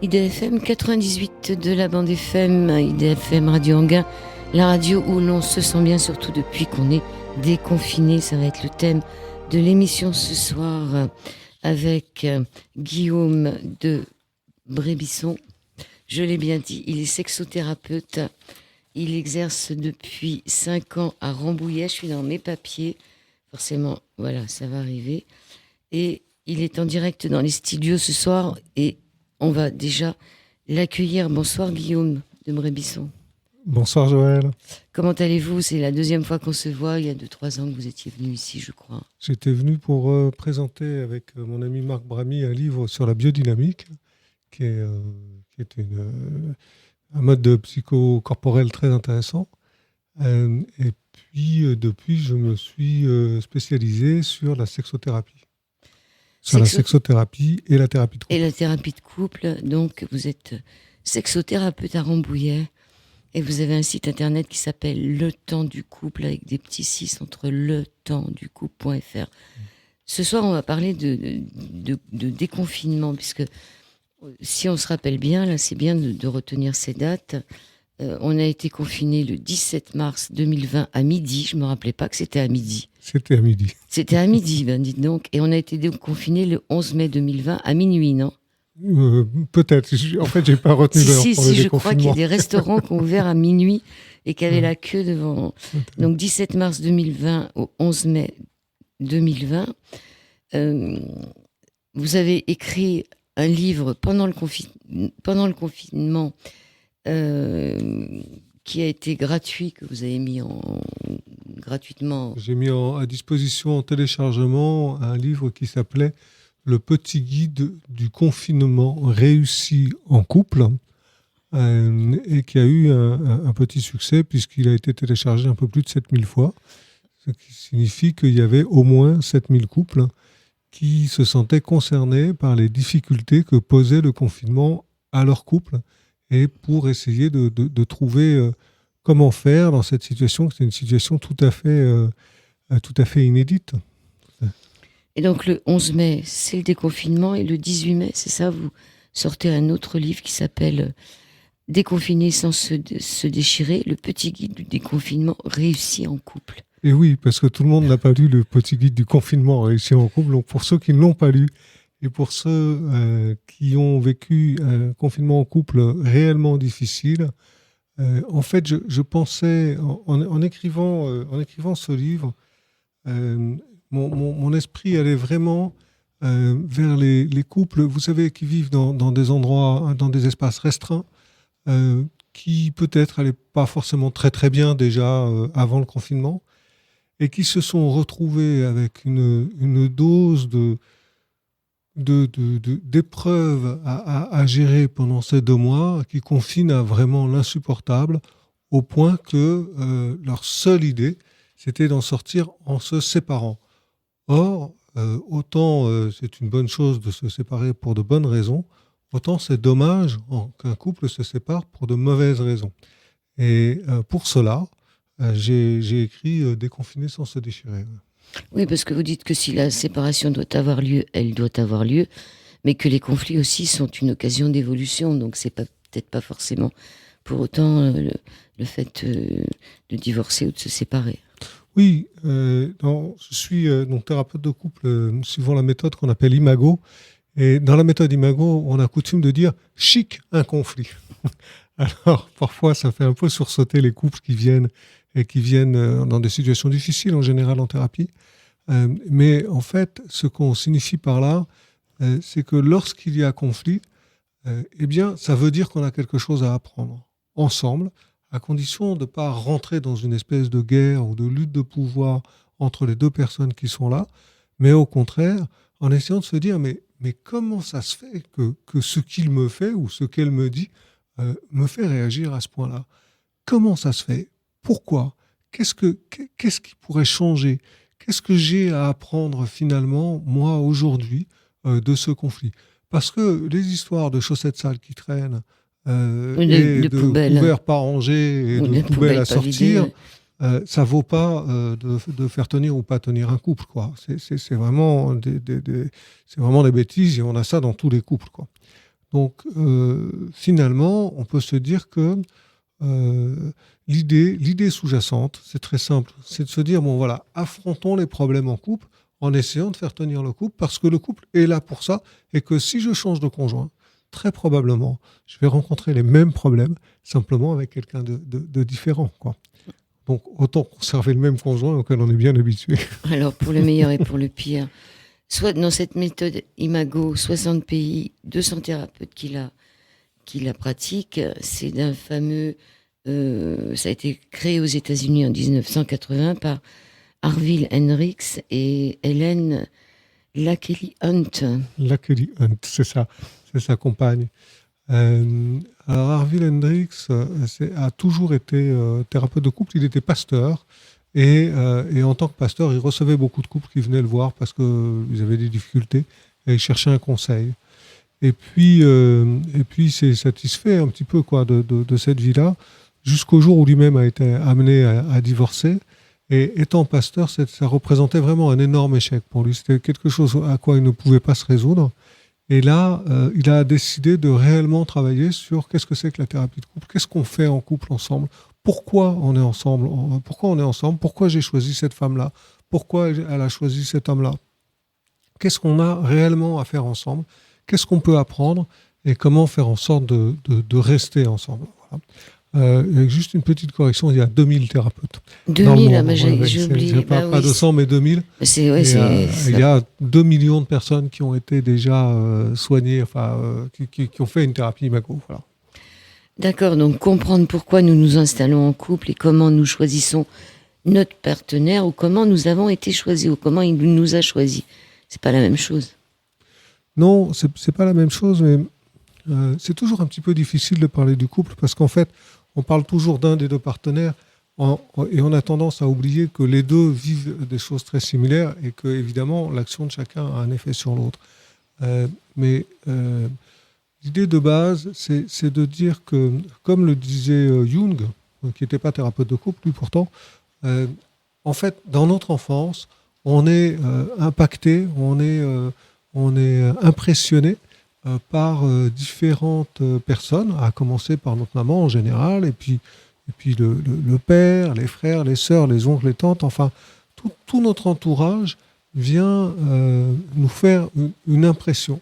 IDFM 98 de la bande FM, IDFM Radio Anguin, la radio où l'on se sent bien, surtout depuis qu'on est déconfiné. Ça va être le thème de l'émission ce soir avec Guillaume de Brébisson. Je l'ai bien dit, il est sexothérapeute. Il exerce depuis 5 ans à Rambouillet. Je suis dans mes papiers. Forcément, voilà, ça va arriver. Et il est en direct dans les studios ce soir et on va déjà l'accueillir. Bonsoir Guillaume de Brébisson. Bonsoir Joël. Comment allez-vous ? C'est la deuxième fois qu'on se voit. Il y a 2-3 ans que vous étiez venu ici, je crois. J'étais venu pour présenter avec mon ami Marc Bramy un livre sur la biodynamique, qui est un mode de psychocorporel très intéressant. Et puis, depuis, je me suis spécialisé sur la sexothérapie. La sexothérapie et la thérapie de couple. Et la thérapie de couple. Donc, vous êtes sexothérapeute à Rambouillet. Et vous avez un site internet qui s'appelle Le Temps du Couple, avec des petits 6 entre letempsducouple.fr. Ce soir, on va parler de déconfinement, puisque si on se rappelle bien, là, c'est bien de retenir ces dates. On a été confinés le 17 mars 2020 à midi. Je ne me rappelais pas que c'était à midi. C'était à midi. C'était à midi, ben dites donc. Et on a été déconfinés le 11 mai 2020 à minuit, non ? Peut-être. En fait, j'ai pas retenu l'heure pour le je déconfinement. crois qu'il y a des restaurants qui ont ouvert à minuit et qui avaient la queue devant. Donc 17 mars 2020 au 11 mai 2020. Vous avez écrit un livre pendant le confinement qui a été gratuit, que vous avez mis gratuitement. J'ai mis à disposition en téléchargement un livre qui s'appelait Le petit guide du confinement réussi en couple, et qui a eu un petit succès puisqu'il a été téléchargé un peu plus de 7000 fois, ce qui signifie qu'il y avait au moins 7000 couples qui se sentaient concernés par les difficultés que posait le confinement à leur couple, et pour essayer de trouver comment faire dans cette situation. C'est une situation tout à fait inédite. Et donc le 11 mai, c'est le déconfinement, et le 18 mai, c'est ça, vous sortez un autre livre qui s'appelle Déconfiner sans se déchirer, le petit guide du déconfinement réussi en couple. Et oui, parce que tout le monde n'a pas lu le petit guide du confinement réussi en couple. Donc pour ceux qui ne l'ont pas lu, et pour ceux qui ont vécu un confinement en couple réellement difficile, en fait, je pensais, en écrivant ce livre, mon esprit allait vraiment vers les couples, vous savez, qui vivent dans des endroits, dans des espaces restreints, qui peut-être n'allaient pas forcément très très bien déjà avant le confinement, et qui se sont retrouvés avec une dose d'épreuves à gérer pendant ces 2 mois, qui confine à vraiment l'insupportable, au point que leur seule idée, c'était d'en sortir en se séparant. Or, autant c'est une bonne chose de se séparer pour de bonnes raisons, autant c'est dommage qu'un couple se sépare pour de mauvaises raisons. Et pour cela, j'ai écrit Déconfiner sans se déchirer. Oui, parce que vous dites que si la séparation doit avoir lieu, elle doit avoir lieu, mais que les conflits aussi sont une occasion d'évolution. Donc c'est peut-être pas forcément pour autant le fait de divorcer ou de se séparer. Oui, je suis donc thérapeute de couple suivant la méthode qu'on appelle Imago. Et dans la méthode Imago, on a coutume de dire « chic, un conflit ». Alors, parfois, ça fait un peu sursauter les couples qui viennent dans des situations difficiles, en général en thérapie. Mais en fait, ce qu'on signifie par là, c'est que lorsqu'il y a conflit, eh bien, ça veut dire qu'on a quelque chose à apprendre ensemble, à condition de ne pas rentrer dans une espèce de guerre ou de lutte de pouvoir entre les 2 personnes qui sont là, mais au contraire, en essayant de se dire mais comment ça se fait que ce qu'il me fait ou ce qu'elle me dit me fait réagir à ce point-là ? Comment ça se fait ? Pourquoi ? Qu'est-ce qui pourrait changer ? Qu'est-ce que j'ai à apprendre finalement, moi, aujourd'hui, de ce conflit ? Parce que les histoires de chaussettes sales qui traînent, et de couverts pas rangés, et de poubelles à sortir, ça vaut pas de faire tenir ou pas tenir un couple, quoi. C'est vraiment des bêtises, et on a ça dans tous les couples, quoi. Donc, finalement, on peut se dire que l'idée sous-jacente, c'est très simple, c'est de se dire, bon voilà, affrontons les problèmes en couple en essayant de faire tenir le couple, parce que le couple est là pour ça, et que si je change de conjoint, très probablement, je vais rencontrer les mêmes problèmes, simplement avec quelqu'un de différent, quoi. Donc, autant conserver le même conjoint auquel on est bien habitué. Alors, pour le meilleur et pour le pire, soit dans cette méthode Imago, 60 pays, 200 thérapeutes qui la pratiquent, c'est d'un fameux... ça a été créé aux États-Unis en 1980 par Harville Hendrix et Helen Lakelly Hunt. Lakelly Hunt, c'est ça, c'est sa compagne. Alors Harville Hendrix a toujours été thérapeute de couple, il était pasteur et en tant que pasteur, il recevait beaucoup de couples qui venaient le voir parce qu'ils avaient des difficultés et il cherchait un conseil. Et puis il s'est satisfait un petit peu quoi, de cette vie-là jusqu'au jour où lui-même a été amené à divorcer. Et étant pasteur, ça représentait vraiment un énorme échec pour lui. C'était quelque chose à quoi il ne pouvait pas se résoudre. Et là, il a décidé de réellement travailler sur qu'est-ce que c'est que la thérapie de couple, qu'est-ce qu'on fait en couple ensemble, pourquoi on est ensemble, pourquoi j'ai choisi cette femme-là, pourquoi elle a choisi cet homme-là, qu'est-ce qu'on a réellement à faire ensemble, qu'est-ce qu'on peut apprendre et comment faire en sorte de rester ensemble. Voilà. Avec juste une petite correction, il y a 2000 thérapeutes. 2000, j'ai oublié. Pas 200, mais 2000. Il y a 2 millions de personnes qui ont été déjà soignées, qui ont fait une thérapie Imago. Voilà. D'accord, donc comprendre pourquoi nous nous installons en couple et comment nous choisissons notre partenaire ou comment nous avons été choisis ou comment il nous a choisis. C'est pas la même chose. Non, c'est pas la même chose, mais c'est toujours un petit peu difficile de parler du couple parce qu'en fait, on parle toujours d'un des deux partenaires et on a tendance à oublier que les deux vivent des choses très similaires et que, évidemment, l'action de chacun a un effet sur l'autre. Mais l'idée de base, c'est de dire que, comme le disait Jung, qui n'était pas thérapeute de couple, lui pourtant, en fait, dans notre enfance, on est impacté, on est impressionné par différentes personnes, à commencer par notre maman en général, et puis le père, les frères, les sœurs, les oncles, les tantes, enfin, tout notre entourage vient nous faire une impression.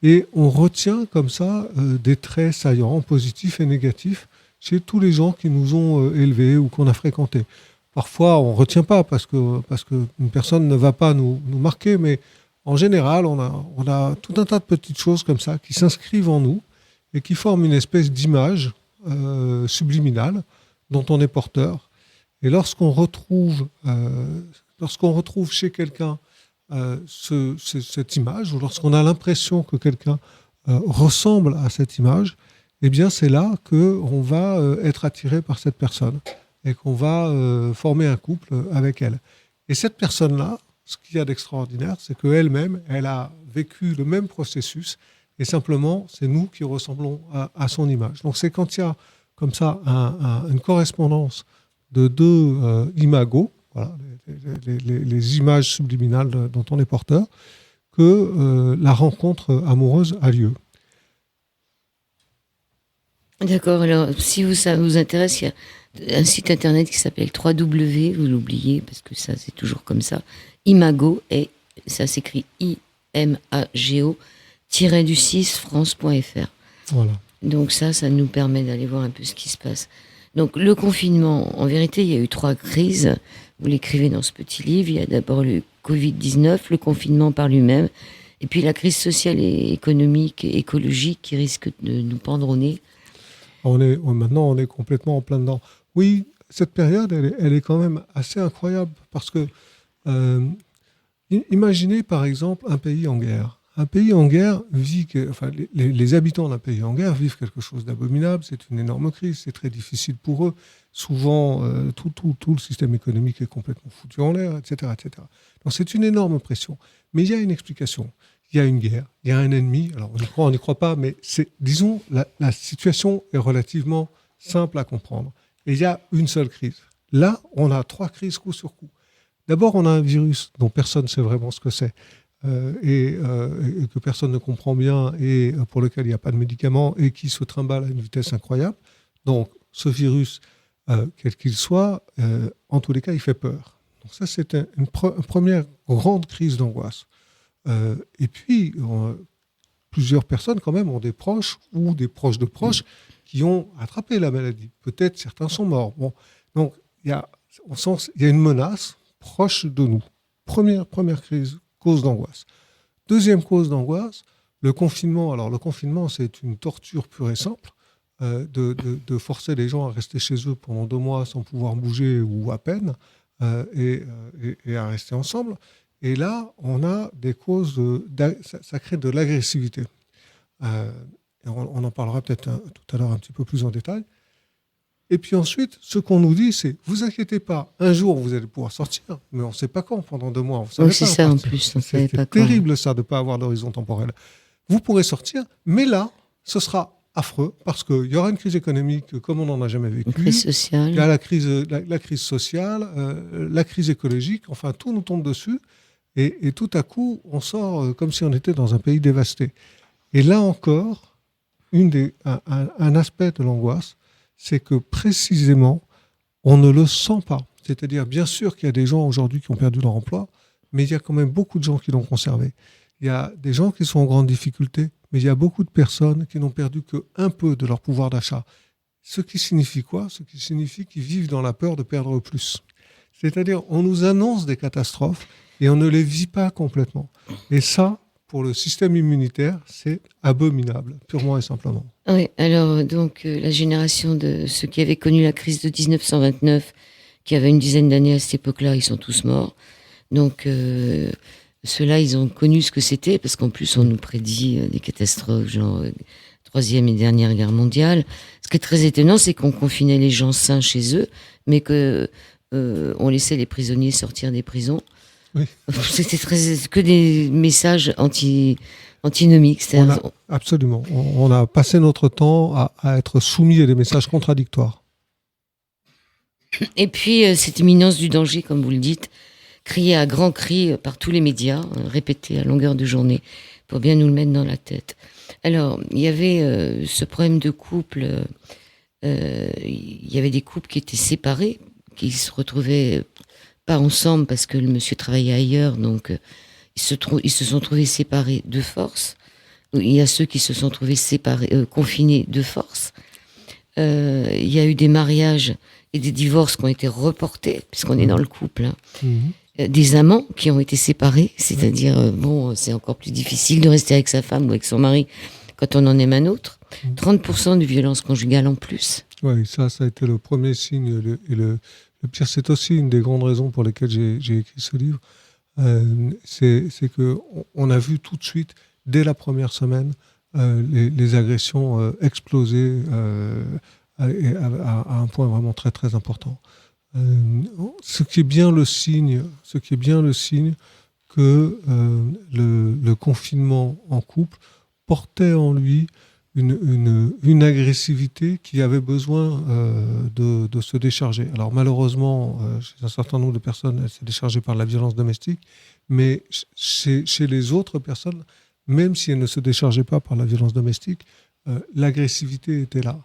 Et on retient comme ça des traits saillants, positifs et négatifs, chez tous les gens qui nous ont élevés ou qu'on a fréquentés. Parfois, on ne retient pas parce qu'une personne ne va pas nous marquer, mais en général, on a tout un tas de petites choses comme ça qui s'inscrivent en nous et qui forment une espèce d'image subliminale dont on est porteur. Et lorsqu'on retrouve chez quelqu'un cette image, ou lorsqu'on a l'impression que quelqu'un ressemble à cette image, eh bien c'est là qu'on va être attiré par cette personne et qu'on va former un couple avec elle. Et cette personne-là, ce qu'il y a d'extraordinaire, c'est qu'elle-même, elle a vécu le même processus et simplement, c'est nous qui ressemblons à son image. Donc c'est quand il y a comme ça une correspondance de deux imagos, voilà, les images subliminales dont on est porteur, que la rencontre amoureuse a lieu. D'accord, alors si ça vous intéresse, il y a un site internet qui s'appelle 3W, vous l'oubliez parce que ça c'est toujours comme ça, Imago, et ça s'écrit IMAGO -du6 france.fr. Voilà. Donc ça nous permet d'aller voir un peu ce qui se passe. Donc le confinement, en vérité, il y a eu 3 crises. Vous l'écrivez dans ce petit livre. Il y a d'abord le Covid-19, le confinement par lui-même, et puis la crise sociale et économique et écologique qui risque de nous pendre au nez. Maintenant, on est complètement en plein dedans. Oui, cette période, elle est quand même assez incroyable parce que imaginez par exemple un pays en guerre. Un pays en guerre vit, les habitants d'un pays en guerre vivent quelque chose d'abominable. C'est une énorme crise, c'est très difficile pour eux. Souvent, tout le système économique est complètement foutu en l'air, etc., etc. Donc c'est une énorme pression. Mais il y a une explication. Il y a une guerre, il y a un ennemi. Alors on n'y croit pas, mais disons, la situation est relativement simple à comprendre. Et il y a une seule crise. Là, on a 3 crises coup sur coup. D'abord, on a un virus dont personne ne sait vraiment ce que c'est. et que personne ne comprend bien et pour lequel il n'y a pas de médicaments et qui se trimballe à une vitesse incroyable. Donc, ce virus, quel qu'il soit, en tous les cas, il fait peur. Donc ça, c'était une première grande crise d'angoisse. Et puis, plusieurs personnes, quand même, ont des proches ou des proches de proches qui ont attrapé la maladie. Peut-être certains sont morts. Bon. Donc, on sent qu'il y a une menace proche de nous. Première crise, cause d'angoisse. Deuxième cause d'angoisse, le confinement. Alors, le confinement, c'est une torture pure et simple de forcer les gens à rester chez eux pendant 2 mois sans pouvoir bouger ou à peine et à rester ensemble. Et là, on a des causes, ça crée de l'agressivité. On en parlera peut-être tout à l'heure un petit peu plus en détail. Et puis ensuite, ce qu'on nous dit, c'est « vous inquiétez pas, un jour vous allez pouvoir sortir, mais on ne sait pas quand, pendant 2 mois. » Oui, c'est ça en plus, on ne savait pas quand. C'est terrible ça, de ne pas avoir d'horizon temporel. Vous pourrez sortir, mais là, ce sera affreux, parce qu'il y aura une crise économique comme on n'en a jamais vécu. Une crise sociale. Il y a la crise sociale, la crise écologique, enfin tout nous tombe dessus. Et tout à coup, on sort comme si on était dans un pays dévasté. Et là encore, un aspect de l'angoisse, c'est que précisément, on ne le sent pas. C'est-à-dire, bien sûr qu'il y a des gens aujourd'hui qui ont perdu leur emploi, mais il y a quand même beaucoup de gens qui l'ont conservé. Il y a des gens qui sont en grande difficulté, mais il y a beaucoup de personnes qui n'ont perdu qu'un peu de leur pouvoir d'achat. Ce qui signifie quoi ? Ce qui signifie qu'ils vivent dans la peur de perdre plus. C'est-à-dire, on nous annonce des catastrophes et on ne les vit pas complètement. Et ça, pour le système immunitaire, c'est abominable, purement et simplement. Oui, alors donc la génération de ceux qui avaient connu la crise de 1929, qui avaient une dizaine d'années à cette époque-là, ils sont tous morts. Donc ceux-là, ils ont connu ce que c'était, parce qu'en plus on nous prédit des catastrophes, genre Troisième et dernière guerre mondiale. Ce qui est très étonnant, c'est qu'on confinait les gens sains chez eux, mais que on laissait les prisonniers sortir des prisons. Oui. C'était que des messages antinomiques. Absolument. On a passé notre temps à être soumis à des messages contradictoires. Et puis, cette imminence du danger, comme vous le dites, criée à grands cris par tous les médias, répétée à longueur de journée, pour bien nous le mettre dans la tête. Alors, il y avait ce problème de couple. Il y avait des couples qui étaient séparés, qui se retrouvaient pas ensemble parce que le monsieur travaillait ailleurs, donc ils se sont trouvés séparés de force. Il y a ceux qui se sont trouvés confinés de force. Il y a eu des mariages et des divorces qui ont été reportés, puisqu'on est dans le couple. Hein. Mm-hmm. Des amants qui ont été séparés, c'est-à-dire, c'est encore plus difficile de rester avec sa femme ou avec son mari quand on en aime un autre. 30% de violence conjugale en plus. Oui, ça a été le premier signe. Le pire, c'est aussi une des grandes raisons pour lesquelles j'ai écrit ce livre. C'est qu'on a vu tout de suite, dès la première semaine, les agressions exploser à un point vraiment très très important. Ce qui est bien le signe que le confinement en couple portait en lui une agressivité qui avait besoin de se décharger. Alors malheureusement, chez un certain nombre de personnes, elle s'est déchargée par la violence domestique, mais chez les autres personnes, même si elles ne se déchargeaient pas par la violence domestique, l'agressivité était là.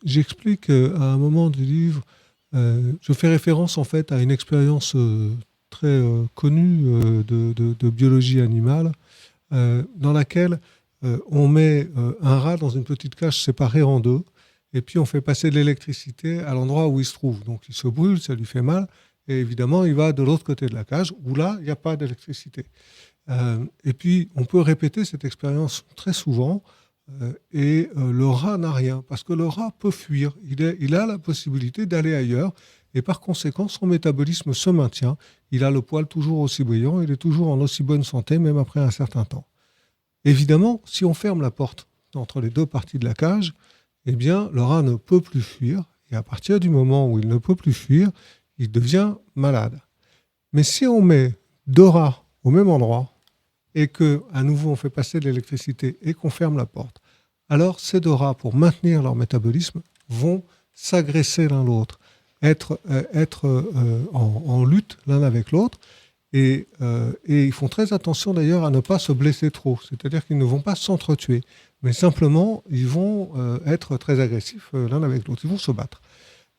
J'explique à un moment du livre, je fais référence en fait à une expérience très connue de biologie animale, dans laquelle on met un rat dans une petite cage séparée en deux, et puis on fait passer de l'électricité à l'endroit où il se trouve. Donc il se brûle, ça lui fait mal, et évidemment il va de l'autre côté de la cage, où là, il n'y a pas d'électricité. Et puis on peut répéter cette expérience très souvent, et le rat n'a rien, parce que le rat peut fuir. Il a la possibilité d'aller ailleurs, et par conséquent, son métabolisme se maintient. Il a le poil toujours aussi brillant, il est toujours en aussi bonne santé, même après un certain temps. Évidemment, si on ferme la porte entre les deux parties de la cage, eh bien, le rat ne peut plus fuir. Et à partir du moment où il ne peut plus fuir, il devient malade. Mais si on met 2 rats au même endroit et qu'à nouveau on fait passer de l'électricité et qu'on ferme la porte, alors ces 2 rats, pour maintenir leur métabolisme, vont s'agresser l'un l'autre, être en lutte l'un avec l'autre. Et ils font très attention d'ailleurs à ne pas se blesser trop. C'est-à-dire qu'ils ne vont pas s'entretuer. Mais simplement, ils vont être très agressifs l'un avec l'autre. Ils vont se battre.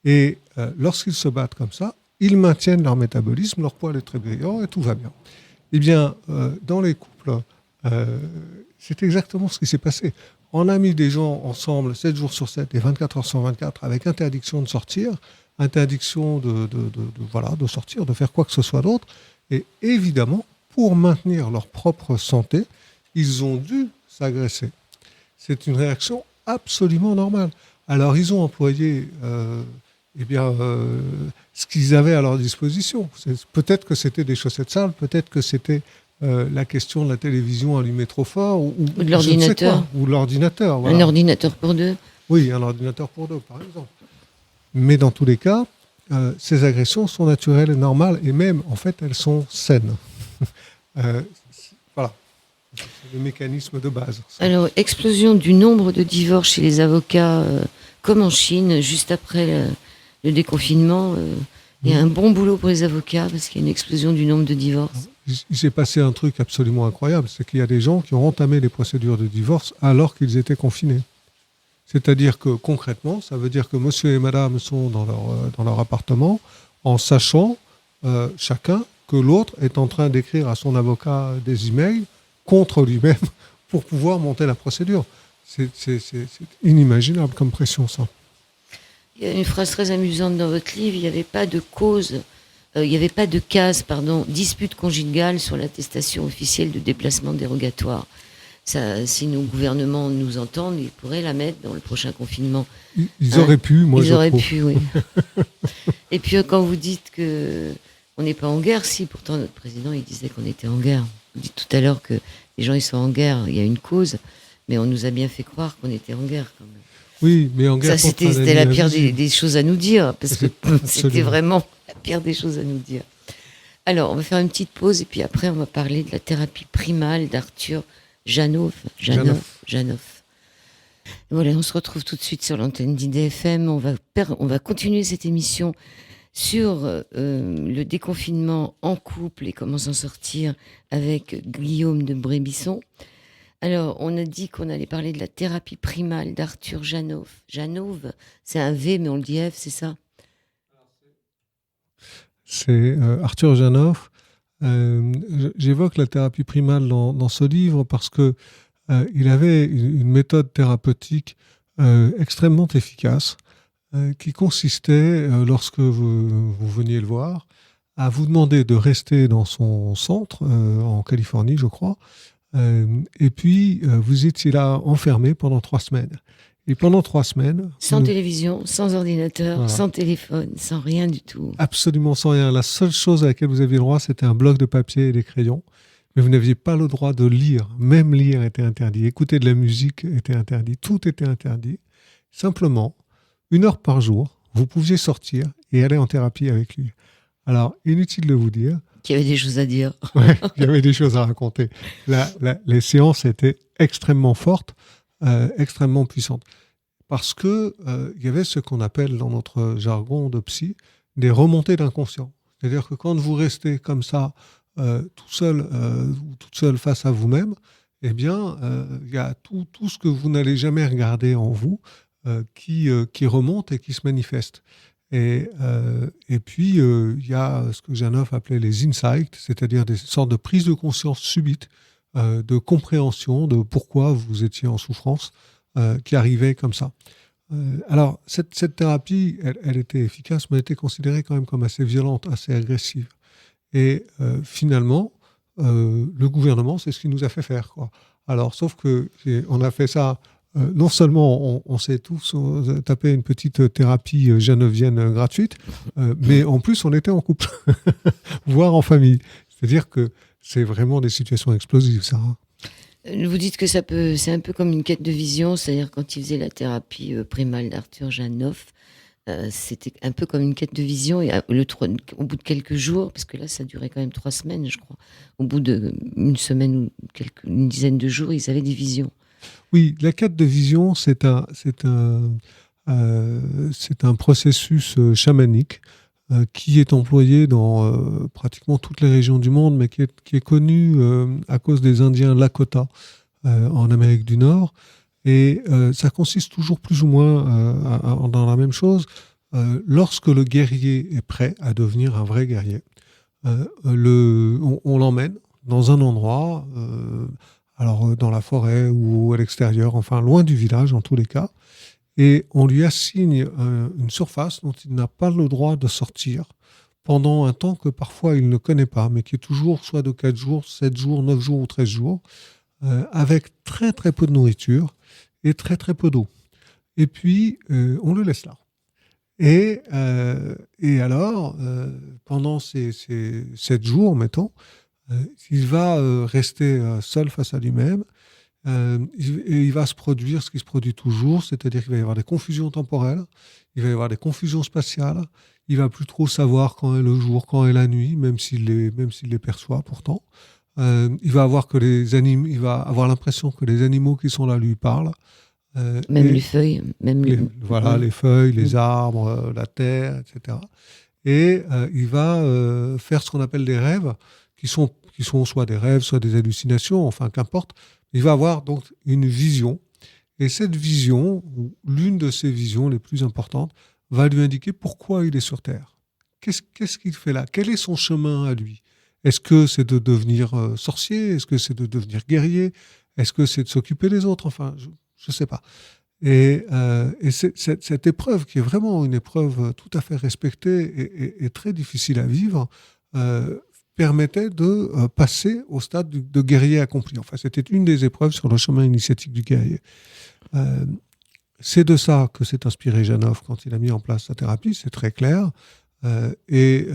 Et lorsqu'ils se battent comme ça, ils maintiennent leur métabolisme, leur poil est très brillant et tout va bien. Eh bien, dans les couples, c'est exactement ce qui s'est passé. On a mis des gens ensemble 7 jours sur 7 et 24 heures sur 24 avec interdiction de sortir, interdiction de sortir, de faire quoi que ce soit d'autre. Et évidemment, pour maintenir leur propre santé, ils ont dû s'agresser. C'est une réaction absolument normale. Alors, ils ont employé ce qu'ils avaient à leur disposition. Peut-être que c'était des chaussettes sales, peut-être que c'était la question de la télévision allumée trop fort, ou de l'ordinateur. Ou l'ordinateur. Voilà. Un ordinateur pour deux. Oui, un ordinateur pour deux, par exemple. Mais dans tous les cas, ces agressions sont naturelles et normales, et même, en fait, elles sont saines. Voilà. C'est le mécanisme de base. Alors, explosion du nombre de divorces chez les avocats, comme en Chine, juste après le déconfinement. Il y a un bon boulot pour les avocats, parce qu'il y a une explosion du nombre de divorces. Il s'est passé un truc absolument incroyable, c'est qu'il y a des gens qui ont entamé les procédures de divorce alors qu'ils étaient confinés. C'est-à-dire que concrètement, ça veut dire que monsieur et madame sont dans leur appartement en sachant chacun que l'autre est en train d'écrire à son avocat des emails contre lui-même pour pouvoir monter la procédure. C'est inimaginable comme pression, ça. Il y a une phrase très amusante dans votre livre, il n'y avait pas de cause, il n'y avait pas de case, dispute conjugale sur l'attestation officielle de déplacement dérogatoire. Ça, si nos gouvernements nous entendent, ils pourraient la mettre dans le prochain confinement. Ils auraient pu, moi je trouve. Ils auraient pu, oui. Et puis quand vous dites qu'on n'est pas en guerre, si, pourtant notre président il disait qu'on était en guerre. Vous dites tout à l'heure que les gens ils sont en guerre, il y a une cause, mais on nous a bien fait croire qu'on était en guerre quand même. Oui, mais en guerre. Ça, c'était la pire des choses à nous dire, parce que c'était vraiment la pire des choses à nous dire. Alors, on va faire une petite pause, et puis après, on va parler de la thérapie primale d'Arthur Janov. Voilà, on se retrouve tout de suite sur l'antenne d'IDFM. On va continuer cette émission sur le déconfinement en couple et comment s'en sortir avec Guillaume de Brébisson. Alors, on a dit qu'on allait parler de la thérapie primale d'Arthur Janov. Janov, c'est un V, mais on le dit F, c'est ça ? C'est Arthur Janov. J'évoque la thérapie primale dans ce livre parce que il avait une méthode thérapeutique extrêmement efficace qui consistait, lorsque vous veniez le voir, à vous demander de rester dans son centre, en Californie, je crois, et puis vous étiez là enfermé pendant 3 semaines. Et pendant 3 semaines... Sans télévision, sans ordinateur, voilà. Sans téléphone, sans rien du tout. Absolument sans rien. La seule chose à laquelle vous aviez le droit, c'était un bloc de papier et des crayons. Mais vous n'aviez pas le droit de lire. Même lire était interdit. Écouter de la musique était interdit. Tout était interdit. Simplement, 1 heure par jour, vous pouviez sortir et aller en thérapie avec lui. Alors, inutile de vous dire... Qu'il y avait des choses à dire. Ouais, il y avait des choses à raconter. Les séances étaient extrêmement fortes, extrêmement puissantes. Parce que il y avait ce qu'on appelle dans notre jargon de psy des remontées d'inconscient. C'est-à-dire que quand vous restez comme ça, tout seul ou toute seule face à vous-même, eh bien, il y a tout ce que vous n'allez jamais regarder en vous qui remonte et qui se manifeste. Et puis, il y a ce que Janov appelait les insights, c'est-à-dire des sortes de prises de conscience subites, de compréhension de pourquoi vous étiez en souffrance, qui arrivaient comme ça. Alors, cette thérapie, elle était efficace, mais elle était considérée quand même comme assez violente, assez agressive. Et finalement, le gouvernement, c'est ce qui nous a fait faire, quoi. Alors, sauf qu'on a fait ça... non seulement on s'est tous tapé une petite thérapie janovienne gratuite, mais en plus on était en couple, voire en famille. C'est-à-dire que c'est vraiment des situations explosives, ça. Vous dites que c'est un peu comme une quête de vision, c'est-à-dire quand il faisait la thérapie primale d'Arthur Janov, c'était un peu comme une quête de vision, et au bout de quelques jours, parce que là ça durait quand même 3 semaines, je crois, au bout d'une semaine ou une dizaine de jours, ils avaient des visions. Oui, la quête de vision, c'est un processus chamanique qui est employé dans pratiquement toutes les régions du monde, mais qui est connu à cause des Indiens Lakota en Amérique du Nord. Et ça consiste toujours plus ou moins dans la même chose. Lorsque le guerrier est prêt à devenir un vrai guerrier, on l'emmène dans un endroit, alors dans la forêt ou à l'extérieur, enfin loin du village en tous les cas, et on lui assigne une surface dont il n'a pas le droit de sortir pendant un temps que parfois il ne connaît pas, mais qui est toujours soit de 4 jours, 7 jours, 9 jours ou 13 jours, avec très très peu de nourriture et très très peu d'eau. Et puis, on le laisse là. Et alors, pendant ces 7 jours, mettons, il va rester seul face à lui-même. Et il va se produire ce qui se produit toujours, c'est-à-dire qu'il va y avoir des confusions temporelles, il va y avoir des confusions spatiales, il va plus trop savoir quand est le jour, quand est la nuit, même s'il les perçoit pourtant. Il va avoir l'impression que les animaux qui sont là lui parlent. Même les feuilles, les feuilles, les arbres, la terre, etc. Et il va faire ce qu'on appelle des rêves, qui sont soit des rêves, soit des hallucinations, enfin qu'importe. Il va avoir donc une vision, et cette vision, ou l'une de ces visions les plus importantes, va lui indiquer pourquoi il est sur Terre. Qu'est-ce qu'il fait là? Quel est son chemin à lui? Est-ce que c'est de devenir sorcier? Est-ce que c'est de devenir guerrier? Est-ce que c'est de s'occuper des autres? Enfin, je ne sais pas. Et cette épreuve, qui est vraiment une épreuve tout à fait respectée et très difficile à vivre, permettait de passer au stade de guerrier accompli. Enfin, c'était une des épreuves sur le chemin initiatique du guerrier. C'est de ça que s'est inspiré Janov quand il a mis en place sa thérapie, c'est très clair. Et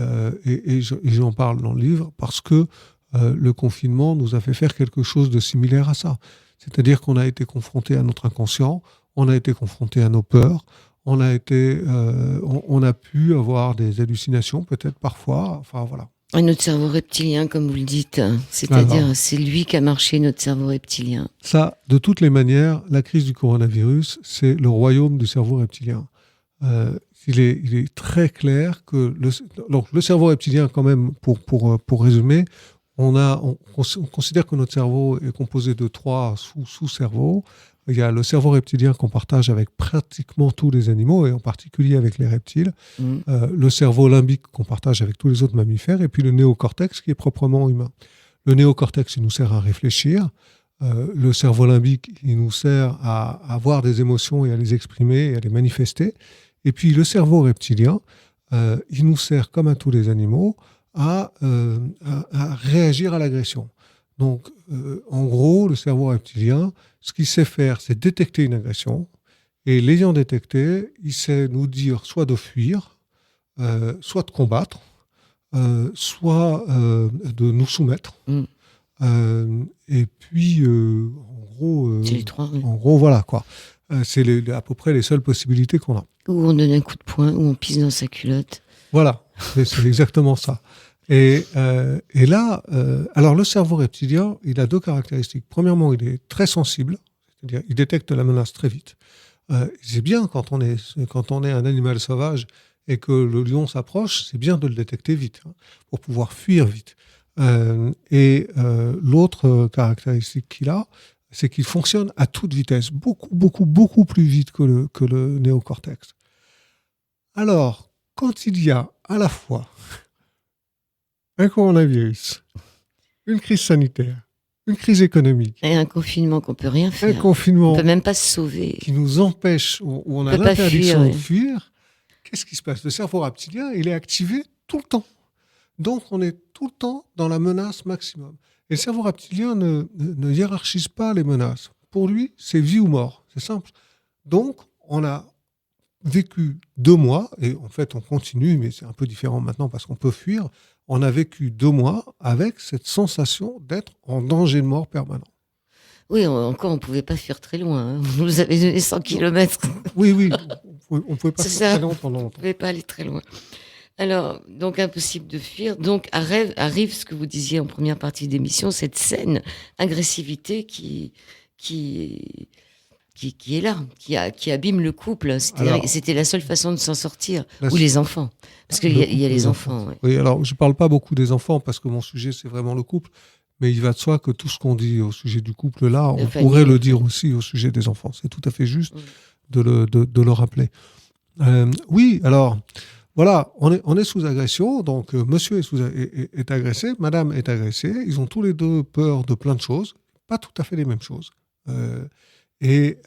j'en parle dans le livre parce que le confinement nous a fait faire quelque chose de similaire à ça. C'est-à-dire qu'on a été confronté à notre inconscient, on a été confronté à nos peurs, on a pu avoir des hallucinations peut-être parfois, enfin voilà. Et notre cerveau reptilien, comme vous le dites, c'est-à-dire c'est lui qui a marché, notre cerveau reptilien. Ça, de toutes les manières, la crise du coronavirus, c'est le royaume du cerveau reptilien. Il est très clair que le cerveau reptilien, quand même, pour résumer, on considère que notre cerveau est composé de 3 sous-cerveaux. Il y a le cerveau reptilien qu'on partage avec pratiquement tous les animaux, et en particulier avec les reptiles. Le cerveau limbique qu'on partage avec tous les autres mammifères, et puis le néocortex qui est proprement humain. Le néocortex, il nous sert à réfléchir. Le cerveau limbique, il nous sert à avoir des émotions et à les exprimer et à les manifester. Et puis le cerveau reptilien, il nous sert, comme à tous les animaux, à réagir à l'agression. Donc, en gros, le cerveau reptilien, ce qu'il sait faire, c'est détecter une agression. Et l'ayant détecté, il sait nous dire soit de fuir, soit de combattre, soit de nous soumettre. Et puis, en gros... c'est les 3, oui. En gros, voilà, quoi. C'est à peu près les seules possibilités qu'on a. Ou on donne un coup de poing, ou on pisse dans sa culotte. Voilà, c'est exactement ça. Et là, alors le cerveau reptilien, il a 2 caractéristiques. Premièrement, il est très sensible, c'est-à-dire il détecte la menace très vite. C'est bien quand on est un animal sauvage et que le lion s'approche, c'est bien de le détecter vite, pour pouvoir fuir vite. L'autre caractéristique qu'il a, c'est qu'il fonctionne à toute vitesse, beaucoup plus vite que le néocortex. Alors, quand il y a à la fois un coronavirus, une crise sanitaire, une crise économique, et un confinement qu'on peut rien faire, un confinement on peut même pas se sauver, qui nous empêche, où on a l'interdiction de fuir, qu'est-ce qui se passe? Le cerveau reptilien, il est activé tout le temps. Donc, on est tout le temps dans la menace maximum. Et le cerveau reptilien ne hiérarchise pas les menaces. Pour lui, c'est vie ou mort. C'est simple. Donc, on a vécu 2 mois, et en fait, on continue, mais c'est un peu différent maintenant parce qu'on peut fuir. On a vécu 2 mois avec cette sensation d'être en danger de mort permanent. Oui, encore, on ne pouvait pas fuir très loin. Vous nous avez donné 100 km. Oui, on ne pouvait pas fuir très loin pendant longtemps. On ne pouvait pas aller très loin. Alors, donc impossible de fuir. Donc arrive ce que vous disiez en première partie d'émission, cette saine agressivité qui qui est là, qui abîme le couple. C'était la seule façon de s'en sortir. Ou les enfants. Parce qu'il y a les enfants. Ouais. Oui, alors je ne parle pas beaucoup des enfants parce que mon sujet, c'est vraiment le couple. Mais il va de soi que tout ce qu'on dit au sujet du couple, là, on pourrait le dire aussi au sujet des enfants. C'est tout à fait juste de le rappeler. Oui, alors, voilà, on est sous agression. Donc, monsieur est agressé, madame est agressée. Ils ont tous les deux peur de plein de choses. Pas tout à fait les mêmes choses. Et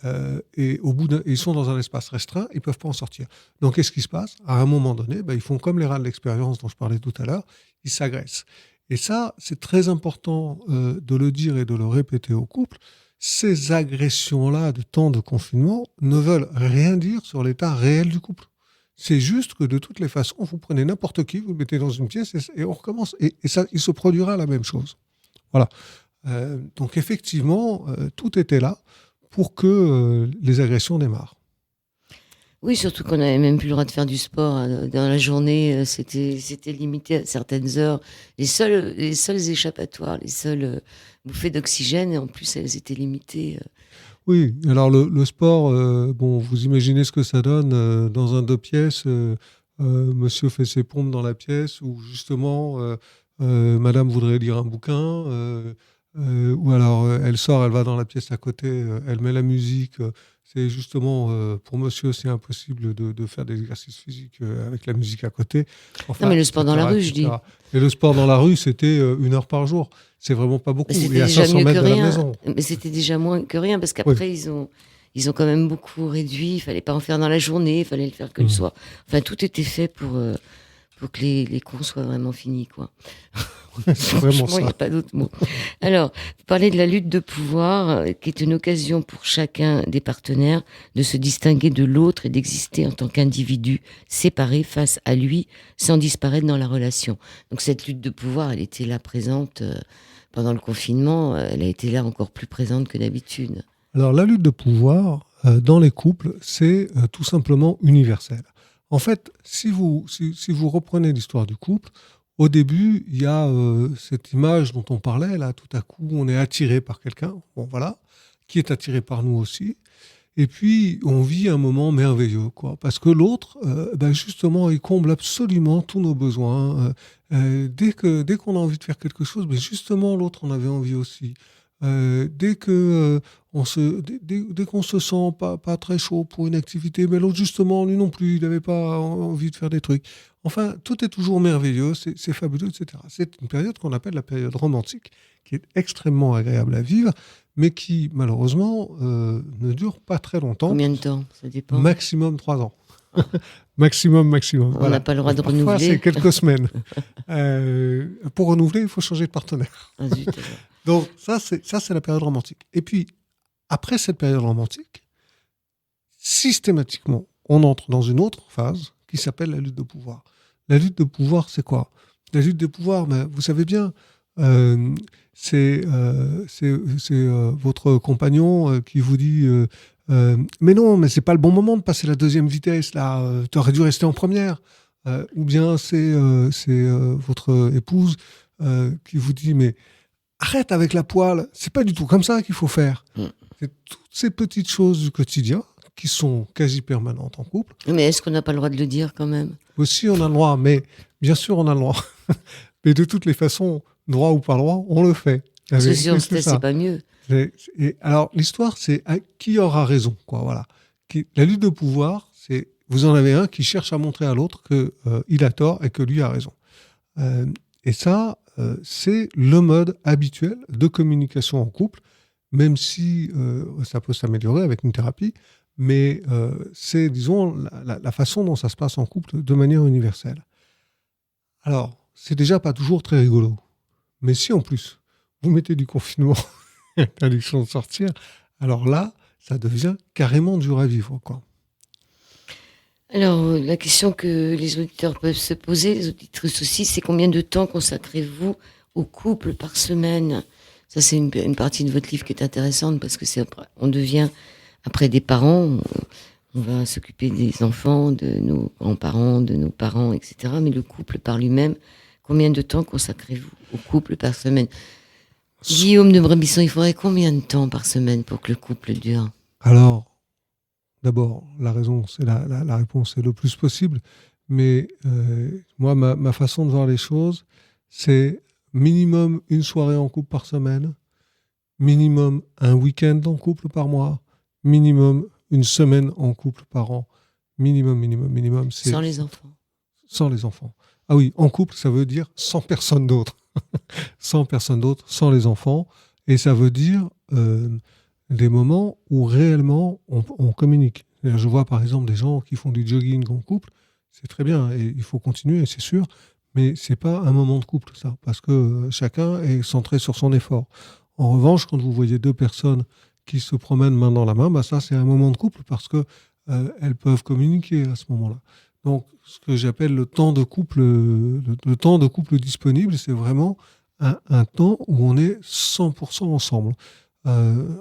au bout ils sont dans un espace restreint, ils ne peuvent pas en sortir. Donc, qu'est-ce qui se passe ? À un moment donné, ils font comme les rats de l'expérience dont je parlais tout à l'heure, ils s'agressent. Et ça, c'est très important de le dire et de le répéter au couple. Ces agressions-là de temps de confinement ne veulent rien dire sur l'état réel du couple. C'est juste que de toutes les façons, vous prenez n'importe qui, vous le mettez dans une pièce et on recommence. Et ça, il se produira la même chose. Voilà. Donc effectivement, tout était là pour que les agressions démarrent. Oui, surtout qu'on n'avait même plus le droit de faire du sport. Dans la journée, c'était limité à certaines heures. Les seules échappatoires, les seules bouffées d'oxygène, et en plus, elles étaient limitées. Oui, alors le sport, vous imaginez ce que ça donne dans un 2 pièces. Monsieur fait ses pompes dans la pièce où justement, madame voudrait lire un bouquin. Ou alors elle sort, elle va dans la pièce à côté, elle met la musique. C'est justement, pour monsieur, c'est impossible de faire des exercices physiques avec la musique à côté. Enfin, non, mais le sport dans la rue, je dis. Et le sport dans la rue, c'était 1 heure par jour. C'est vraiment pas beaucoup. Et à 500 mètres de la maison. Mais c'était déjà moins que rien, parce qu'après, ils ont quand même beaucoup réduit. Il fallait pas en faire dans la journée, il fallait le faire que le soir. Enfin, tout était fait pour que les cours soient vraiment finis, quoi. C'est vraiment ça. Il n'y a pas d'autre mot. Alors, vous parlez de la lutte de pouvoir, qui est une occasion pour chacun des partenaires de se distinguer de l'autre et d'exister en tant qu'individu séparé face à lui, sans disparaître dans la relation. Donc cette lutte de pouvoir, elle était là présente pendant le confinement, elle a été là encore plus présente que d'habitude. Alors la lutte de pouvoir, dans les couples, c'est tout simplement universel. En fait, si vous reprenez l'histoire du couple, au début, il y a cette image dont on parlait, là, tout à coup, on est attiré par quelqu'un, qui est attiré par nous aussi. Et puis, on vit un moment merveilleux, quoi, parce que l'autre, justement, il comble absolument tous nos besoins. Dès qu'on a envie de faire quelque chose, justement, l'autre en avait envie aussi. Dès qu'on se sent pas très chaud pour une activité, mais l'autre, justement, lui non plus, il n'avait pas envie de faire des trucs. Enfin, tout est toujours merveilleux, c'est fabuleux, etc. C'est une période qu'on appelle la période romantique, qui est extrêmement agréable à vivre, mais qui, malheureusement, ne dure pas très longtemps. Combien de temps ? Ça dépend. Maximum 3 ans. maximum. On n'a pas le droit de renouveler. Parfois, c'est quelques semaines. Pour renouveler, il faut changer de partenaire. Ah, zut, donc, ça, c'est la période romantique. Et puis, après cette période romantique, systématiquement, on entre dans une autre phase qui s'appelle la lutte de pouvoir. La lutte de pouvoir, c'est quoi ? La lutte de pouvoir, vous savez bien, c'est votre compagnon qui vous dit mais non, mais c'est pas le bon moment de passer la deuxième vitesse, là, t'aurais dû rester en première. Ou bien c'est votre épouse qui vous dit mais arrête avec la poêle, c'est pas du tout comme ça qu'il faut faire. C'est toutes ces petites choses du quotidien qui sont quasi permanentes en couple. Mais est-ce qu'on n'a pas le droit de le dire quand même ? Aussi, on a le droit, mais bien sûr, on a le droit. Mais de toutes les façons, droit ou pas droit, on le fait. Parce que si on se tait, c'est pas mieux. Et alors, l'histoire, c'est qui aura raison, quoi, voilà. La lutte de pouvoir, c'est vous en avez un qui cherche à montrer à l'autre qu'il a tort et que lui a raison. Et ça, c'est le mode habituel de communication en couple, même si ça peut s'améliorer avec une thérapie. Mais c'est, disons, la façon dont ça se passe en couple de manière universelle. Alors, c'est déjà pas toujours très rigolo. Mais si en plus, vous mettez du confinement, interdiction de sortir, alors là, ça devient carrément dur à vivre, quoi. Alors, la question que les auditeurs peuvent se poser, les auditrices aussi, c'est combien de temps consacrez-vous au couple par semaine ? Ça, c'est une partie de votre livre qui est intéressante parce que on devient... Après des parents, on va s'occuper des enfants, de nos grands-parents, de nos parents, etc. Mais le couple par lui-même, combien de temps consacrez-vous au couple par semaine ? Guillaume de Brébisson, il faudrait combien de temps par semaine pour que le couple dure ? Alors, d'abord, la réponse est le plus possible. Mais moi, ma façon de voir les choses, c'est minimum une soirée en couple par semaine, minimum un week-end en couple par mois, minimum une semaine en couple par an. Minimum. Sans les enfants. Sans les enfants. Ah oui, en couple, ça veut dire sans personne d'autre. Sans personne d'autre, sans les enfants. Et ça veut dire des moments où réellement on communique. C'est-à-dire, je vois par exemple des gens qui font du jogging en couple, c'est très bien et il faut continuer, c'est sûr, mais c'est pas un moment de couple ça, parce que chacun est centré sur son effort. En revanche, quand vous voyez deux personnes qui se promènent main dans la main, bah ça c'est un moment de couple parce que elles peuvent communiquer à ce moment-là. Donc, ce que j'appelle le temps de couple, le temps de couple disponible, c'est vraiment un temps où on est 100% ensemble.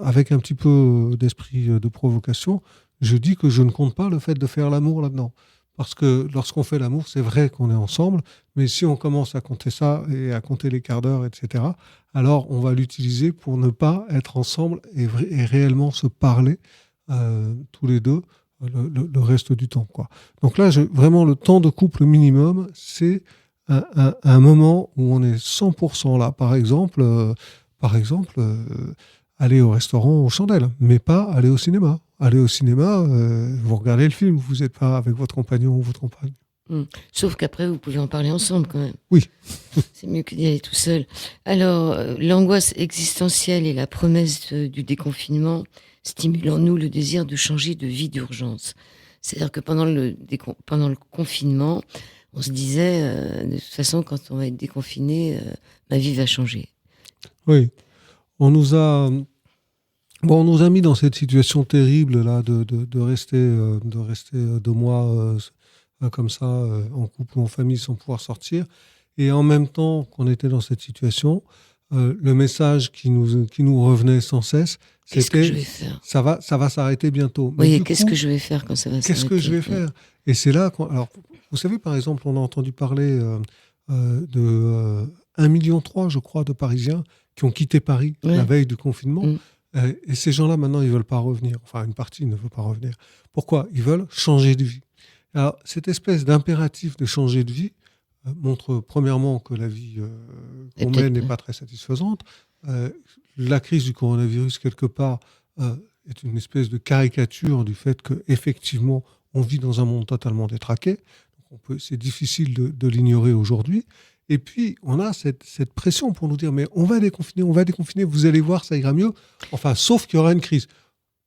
Avec un petit peu d'esprit de provocation, je dis que je ne compte pas le fait de faire l'amour là-dedans. Parce que lorsqu'on fait l'amour, c'est vrai qu'on est ensemble, mais si on commence à compter ça et à compter les quarts d'heure, etc., alors on va l'utiliser pour ne pas être ensemble et réellement se parler tous les deux le reste du temps, quoi. Donc là, vraiment, le temps de couple minimum, c'est un moment où on est 100% là. Par exemple, aller au restaurant aux chandelles, mais pas aller au cinéma. Aller au cinéma, vous regardez le film, vous n'êtes pas avec votre compagnon ou votre compagne. Sauf qu'après, vous pouvez en parler ensemble quand même. Oui. C'est mieux que d'y aller tout seul. Alors, l'angoisse existentielle et la promesse du déconfinement stimulent en nous le désir de changer de vie d'urgence. C'est-à-dire que pendant le confinement, on se disait, de toute façon, quand on va être déconfiné, ma vie va changer. Oui. On nous a mis dans cette situation terrible là de rester 2 mois comme ça en couple ou en famille sans pouvoir sortir. Et en même temps qu'on était dans cette situation, le message qui nous revenait sans cesse, Qu'est-ce que je c'était vais faire ? ça va s'arrêter bintôt. Oui, qu'est-ce que je vais faire quand ça va s'arrêter ? Qu'est-ce que je vais faire ? Et c'est là alors, vous savez, par exemple, on a entendu parler de 1,3 million, je crois, de Parisiens qui ont quitté Paris la veille du confinement. Et ces gens-là, maintenant, ils ne veulent pas revenir. Enfin, une partie ne veut pas revenir. Pourquoi ? Ils veulent changer de vie. Alors, cette espèce d'impératif de changer de vie montre premièrement que la vie qu'on mène n'est pas très satisfaisante. La crise du coronavirus, quelque part, est une espèce de caricature du fait qu'effectivement, on vit dans un monde totalement détraqué. C'est difficile de l'ignorer aujourd'hui. Et puis, on a cette pression pour nous dire, mais on va déconfiner, vous allez voir, ça ira mieux. Enfin, sauf qu'il y aura une crise.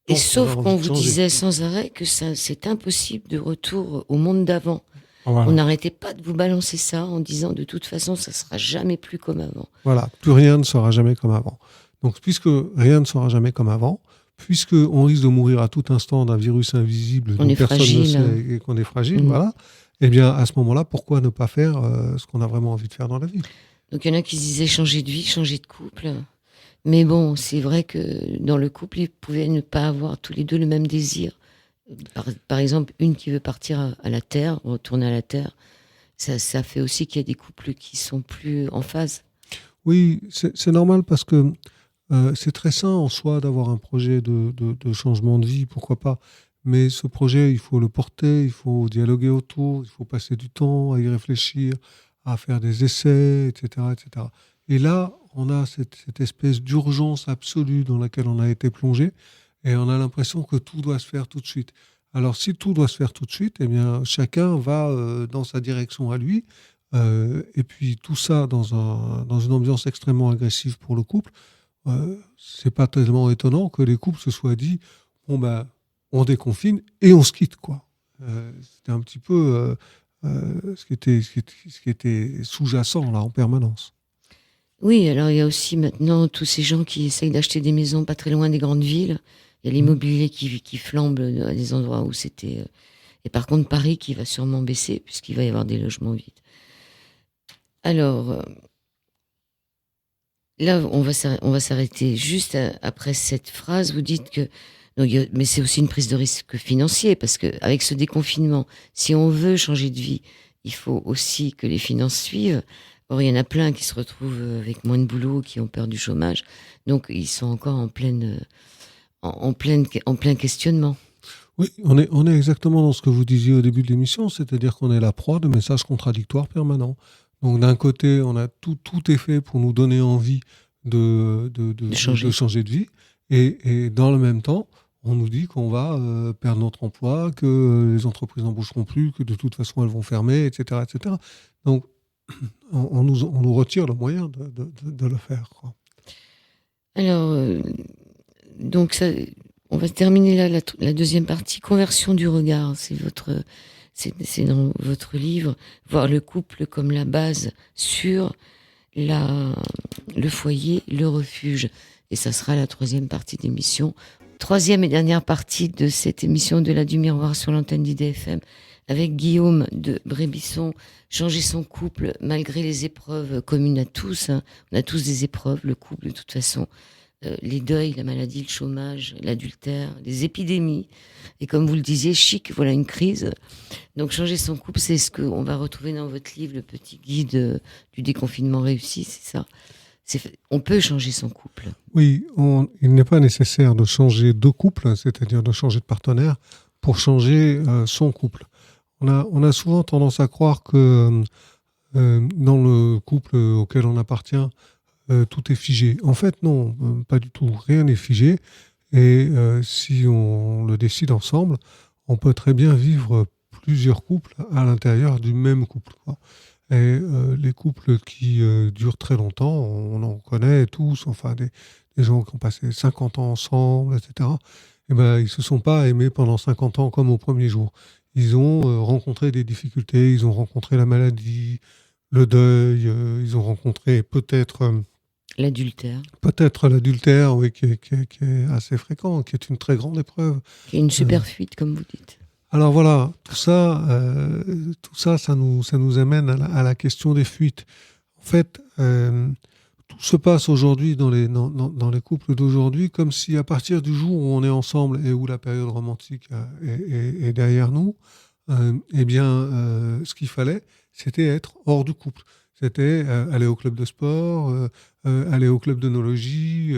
Et sauf qu'on vous disait sans arrêt que c'est impossible de retour au monde d'avant. Voilà. On n'arrêtait pas de vous balancer ça en disant de toute façon, ça ne sera jamais plus comme avant. Voilà, plus rien ne sera jamais comme avant. Donc, puisque rien ne sera jamais comme avant, puisqu'on risque de mourir à tout instant d'un virus invisible dont personne ne sait et qu'on est fragile, voilà, eh bien, à ce moment-là, pourquoi ne pas faire ce qu'on a vraiment envie de faire dans la vie ? Donc, il y en a qui disaient changer de vie, changer de couple. Mais bon, c'est vrai que dans le couple, ils pouvaient ne pas avoir tous les deux le même désir. Par exemple, une qui veut partir à la Terre, retourner à la Terre, ça fait aussi qu'il y a des couples qui sont plus en phase. Oui, c'est normal parce que c'est très sain en soi d'avoir un projet de changement de vie, pourquoi pas. Mais ce projet, il faut le porter, il faut dialoguer autour, il faut passer du temps à y réfléchir, à faire des essais, etc., etc. Et là, on a cette espèce d'urgence absolue dans laquelle on a été plongé et on a l'impression que tout doit se faire tout de suite. Alors, si tout doit se faire tout de suite, eh bien, chacun va dans sa direction à lui. Et puis, tout ça dans une ambiance extrêmement agressive pour le couple. C'est pas tellement étonnant que les couples se soient dit bon, ben, on déconfine et on se quitte, quoi. C'était un petit peu ce qui était sous-jacent là en permanence. Oui, alors il y a aussi maintenant tous ces gens qui essayent d'acheter des maisons pas très loin des grandes villes. Il y a l'immobilier qui flambe à des endroits où c'était... Et par contre, Paris qui va sûrement baisser puisqu'il va y avoir des logements vides. Alors, là, on va s'arrêter juste après cette phrase. Vous dites que... mais c'est aussi une prise de risque financier parce qu'avec ce déconfinement, si on veut changer de vie, il faut aussi que les finances suivent. Or, il y en a plein qui se retrouvent avec moins de boulot, qui ont peur du chômage. Donc, ils sont encore en pleine en plein questionnement. Oui, on est exactement dans ce que vous disiez au début de l'émission, c'est-à-dire qu'on est la proie de messages contradictoires permanents. Donc d'un côté, on a tout est fait pour nous donner envie De de changer. changer de vie, et dans le même temps, on nous dit qu'on va perdre notre emploi, que les entreprises n'embaucheront plus, que de toute façon elles vont fermer, etc., etc. Donc on nous retire le moyen de le faire, quoi. Alors, donc ça, on va terminer là la deuxième partie, conversion du regard. C'est dans votre livre, voir le couple comme la base sur le foyer, le refuge. Et ça sera la troisième partie d'émission. Troisième et dernière partie de cette émission de la du miroir sur l'antenne d'IDFM avec Guillaume de Brébisson. Changer son couple malgré les épreuves communes à tous, hein. On a tous des épreuves, le couple de toute façon. Les deuils, la maladie, le chômage, l'adultère, les épidémies. Et comme vous le disiez, chic, voilà une crise. Donc changer son couple, c'est ce qu'on va retrouver dans votre livre, le petit guide du déconfinement réussi, c'est ça. On peut changer son couple. Oui, il n'est pas nécessaire de changer de couple, c'est-à-dire de changer de partenaire, pour changer son couple. On a souvent tendance à croire que dans le couple auquel on appartient, tout est figé. En fait, non, pas du tout. Rien n'est figé. Et si on le décide ensemble, on peut très bien vivre plusieurs couples à l'intérieur du même couple, quoi. Et les couples qui durent très longtemps, on en connaît tous, enfin des gens qui ont passé 50 ans ensemble, etc. Et ben, ils se sont pas aimés pendant 50 ans comme au premier jour. Ils ont rencontré des difficultés, ils ont rencontré la maladie, le deuil, ils ont rencontré L'adultère. peut-être l'adultère, oui, qui est assez fréquent, qui est une très grande épreuve. Qui est une super fuite, comme vous dites. Alors voilà, tout ça, ça nous amène à la question des fuites. En fait, tout se passe aujourd'hui dans les couples d'aujourd'hui comme si à partir du jour où on est ensemble et où la période romantique est derrière nous, eh bien, ce qu'il fallait, c'était être hors du couple. C'était aller au club de sport, aller au club d'œnologie,